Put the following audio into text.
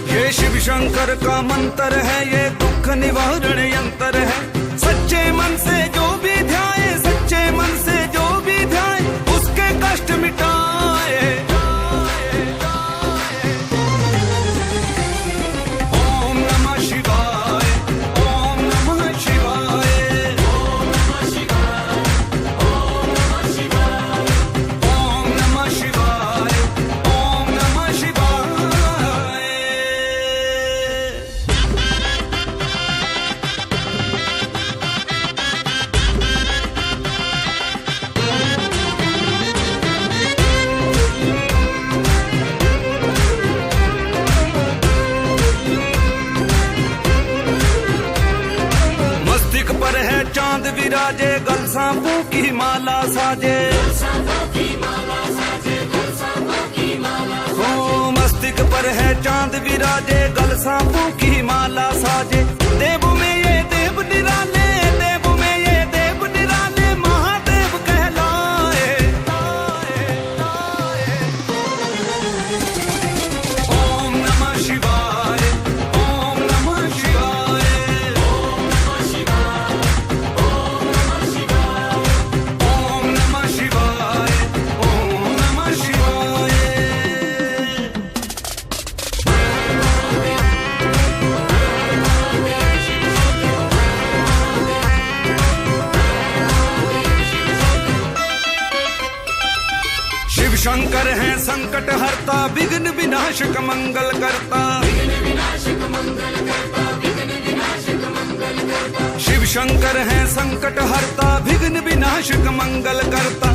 ये शिव शंकर का मंत्र है, ये दुख निवारण यंत्र है। सच्चे मन से जो भी ध्याए, सच्चे मन से जो भी ध्याए, उसके कष्ट मिटाए। ओम नमः शिवाय, ओम नमः शिवाय, ओम नमः शिवाय, ओम नमः शिवाय, ओम नमः शिवाय, ओम नमः शिवाय। मस्तिष्क पर है चांद विराजे, गल सांपों की माला साजे। ओ मस्तिष्क पर है चांद विराजे, गल सांपों की माला साजे। देव में ये देव निराले, देव में ये देव निराले, महादेव कहलाए। ओम नमः शिवाय, ओम नमः शिवाय, ओम नमः शिवाय, ओम नमः शिवाय, ओम नमः शिवाय, ओम नमः शिवाय। शिव शंकर है संकट हरता, विघ्न विनाशक मंगल करता। शिव शंकर है संकट हरता, विघ्न विनाशक मंगल करता।